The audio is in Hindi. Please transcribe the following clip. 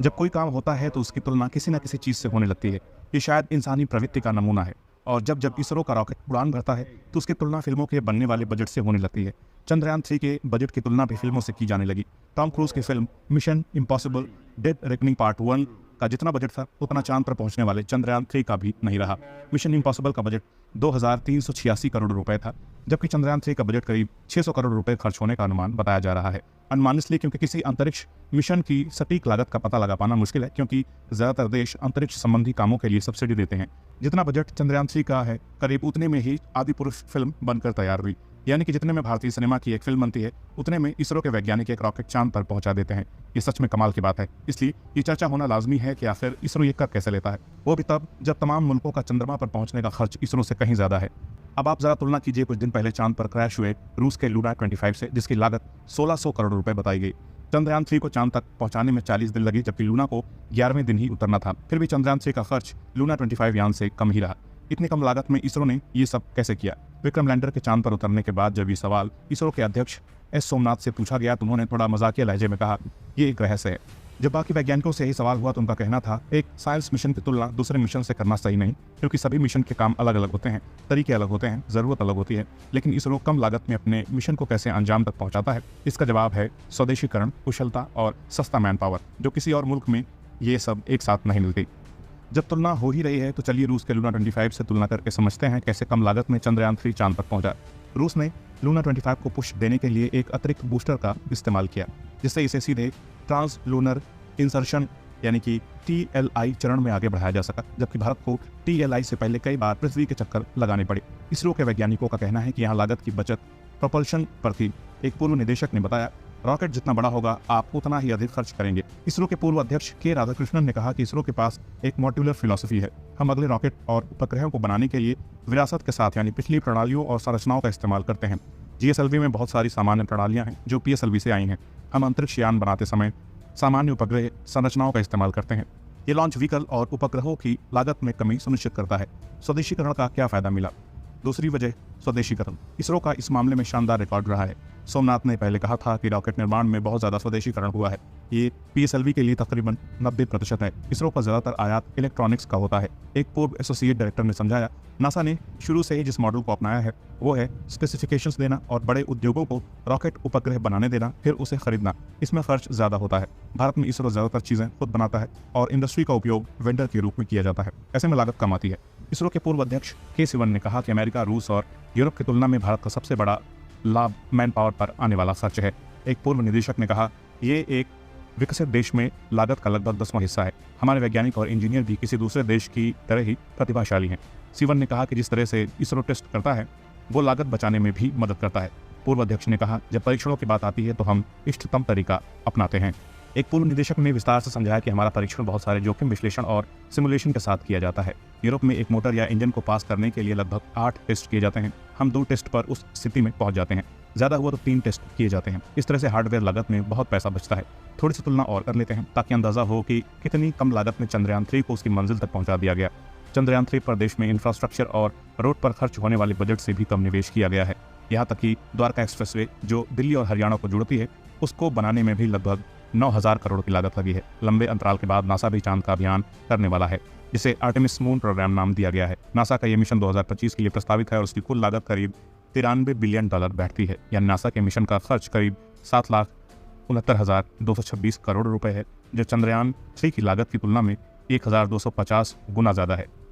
जब कोई काम होता है तो उसकी तुलना किसी न किसी चीज़ से होने लगती है। ये शायद इंसानी प्रवृत्ति का नमूना है। और जब जब इसरो का रॉकेट उड़ान भरता है तो उसकी तुलना फिल्मों के बनने वाले बजट से होने लगती है। चंद्रयान 3 के बजट की तुलना भी फिल्मों से की जाने लगी। टॉम क्रूज की film mission impossible dead reckoning part 1 का जितना बजट था उतना चांद पर पहुंचने वाले चंद्रयान 3 का भी नहीं रहा। मिशन इम्पॉसिबल का बजट 2386 करोड़ रुपए था, जबकि चंद्रयान 3 का बजट करीब 600 करोड़ रुपए खर्च होने का अनुमान बताया जा रहा है। अनुमान इसलिए क्योंकि किसी अंतरिक्ष मिशन की सटीक लागत का पता लगा पाना मुश्किल है, क्योंकि ज्यादातर देश अंतरिक्ष संबंधी कामों के लिए सब्सिडी देते हैं। जितना बजट चंद्रयान 3 का है, करीब उतने में ही आदिपुरुष फिल्म बनकर तैयार हुई। यानी कि जितने में भारतीय सिनेमा की एक फिल्म बनती है उतने में इसरो के वैज्ञानिक एक रॉकेट चांद पर पहुंचा देते हैं। ये सच में कमाल की बात है। इसलिए ये चर्चा होना लाजमी है कि आखिर इसरो ये कर कैसे लेता है, वो भी तब जब तमाम मुल्कों का चंद्रमा पर पहुंचने का खर्च इसरो से कहीं ज्यादा है। अब आप जरा तुलना कीजिए कुछ दिन पहले चांद पर क्रैश हुए रूस के लूना 25 से, जिसकी लागत 1600 करोड़ रुपए बताई गई। चंद्रयान 3 को चांद तक पहुंचाने में 40 दिन लगे, जबकि लूना को 11वें दिन ही उतरना था। फिर भी चंद्रयान 3 का खर्च लूना 25 यान से कम ही रहा। इतनी कम लागत में इसरो ने ये सब कैसे किया? विक्रम लैंडर के चांद पर उतरने के बाद जब ये सवाल इसरो के अध्यक्ष एस सोमनाथ से पूछा गया तो उन्होंने थोड़ा मजाकिया लहजे में कहा, ये एक रहस्य है। जब बाकी वैज्ञानिकों से यही सवाल हुआ तो उनका कहना था, एक साइंस मिशन की तुलना दूसरे मिशन से करना सही नहीं, क्योंकि सभी मिशन के काम अलग अलग होते हैं, तरीके अलग होते हैं, जरूरत अलग होती है। लेकिन इसरो कम लागत में अपने मिशन को कैसे अंजाम तक पहुंचाता है, इसका जवाब है स्वदेशीकरण, कुशलता और सस्ता मैन पावर, जो किसी और मुल्क में ये सब एक साथ नहीं मिलती। जब तुलना हो ही रही है तो चलिए रूस के लूना 25 से तुलना करके समझते हैं कैसे कम लागत में चंद्रयान 3 चांद पर पहुंचा। रूस ने लूना 25 को पुश देने के लिए एक अतिरिक्त बूस्टर का इस्तेमाल किया, जिससे इसे सीधे ट्रांस लूनर इंसर्शन यानी कि TLI चरण में आगे बढ़ाया जा सका, जबकि भारत को TLI से पहले कई बार पृथ्वी के चक्कर लगाने पड़े। इसरो के वैज्ञानिकों का कहना है कि यहाँ लागत की बचत प्रोपल्शन पर थी। एक पूर्व निदेशक ने बताया, रॉकेट जितना बड़ा होगा आप उतना ही अधिक खर्च करेंगे। इसरो के पूर्व अध्यक्ष के राधाकृष्णन ने कहा कि इसरो के पास एक मॉड्यूलर फिलॉसफी है। हम अगले रॉकेट और उपग्रहों को बनाने के लिए विरासत के साथ यानी पिछली प्रणालियों और संरचनाओं का इस्तेमाल करते हैं। GSLV में बहुत सारी सामान्य प्रणालियां हैं जो PSLV से आई हैं। हम अंतरिक्ष यान बनाते समय सामान्य उपग्रह संरचनाओं का इस्तेमाल करते हैं। ये लॉन्च व्हीकल और उपग्रहों की लागत में कमी सुनिश्चित करता है। स्वदेशीकरण का क्या फायदा मिला? दूसरी वजह स्वदेशीकरण। इसरो का इस मामले में शानदार रिकॉर्ड रहा है। सोमनाथ ने पहले कहा था कि रॉकेट निर्माण में बहुत ज्यादा स्वदेशीकरण हुआ है। ये PSLV के लिए तकरीबन 90% है। इसरो का ज्यादातर आयात इलेक्ट्रॉनिक्स का होता है। एक पूर्व एसोसिएट डायरेक्टर ने समझाया, नासा ने शुरू से ही जिस मॉडल को अपनाया है वो है स्पेसिफिकेशंस देना और बड़े उद्योगों को रॉकेट उपग्रह बनाने देना, फिर उसे खरीदना। इसमें खर्च ज्यादा होता है। भारत में इसरो ज्यादातर चीजें खुद बनाता है और इंडस्ट्री का उपयोग वेंडर के रूप में किया जाता है। ऐसे में लागत कम आती है। इसरो के पूर्व अध्यक्ष के सिवन ने कहा कि अमेरिका, रूस और यूरोप की तुलना में भारत का सबसे बड़ा लाभ मैन पावर पर आने वाला खर्च है। एक पूर्व निदेशक ने कहा, ये एक विकसित देश में लागत का लगभग 10वां हिस्सा है। हमारे वैज्ञानिक और इंजीनियर भी किसी दूसरे देश की तरह ही प्रतिभाशाली हैं। सिवन ने कहा कि जिस तरह से इसरो टेस्ट करता है वो लागत बचाने में भी मदद करता है। पूर्व अध्यक्ष ने कहा, जब परीक्षणों की बात आती है तो हम इष्टतम तरीका अपनाते हैं। एक पूर्व निदेशक ने विस्तार से समझाया कि हमारा परीक्षण बहुत सारे जोखिम विश्लेषण और सिमुलेशन के साथ किया जाता है। यूरोप में एक मोटर या इंजन को पास करने के लिए लगभग 8 टेस्ट किए जाते हैं। हम 2 टेस्ट पर उस स्थिति में पहुंच जाते हैं। ज्यादा हुआ तो 3 टेस्ट किए जाते हैं। इस तरह से हार्डवेयर लागत में बहुत पैसा बचता है। थोड़ी सी तुलना और कर लेते हैं ताकि अंदाजा हो कि कितनी कम लागत में चंद्रयान 3 को उसकी मंजिल तक पहुंचा दिया गया। चंद्रयान 3 पर देश में इंफ्रास्ट्रक्चर और रोड पर खर्च होने वाले बजट से भी कम निवेश किया गया है। यहाँ तक कि द्वारका एक्सप्रेसवे जो दिल्ली और हरियाणा को जोड़ती है उसको बनाने में भी लगभग 9000 करोड़ की लागत लगी है। लंबे अंतराल के बाद नासा भी चांद का अभियान करने वाला है, जिसे आर्टेमिस मून प्रोग्राम नाम दिया गया है। नासा का यह मिशन 2025 के लिए प्रस्तावित है और उसकी कुल लागत करीब $93 बिलियन बैठती है। यानी नासा के मिशन का खर्च करीब 7,69,226 करोड़ रुपए है, जो चंद्रयान 3 की लागत की तुलना में 1250 गुना ज्यादा है।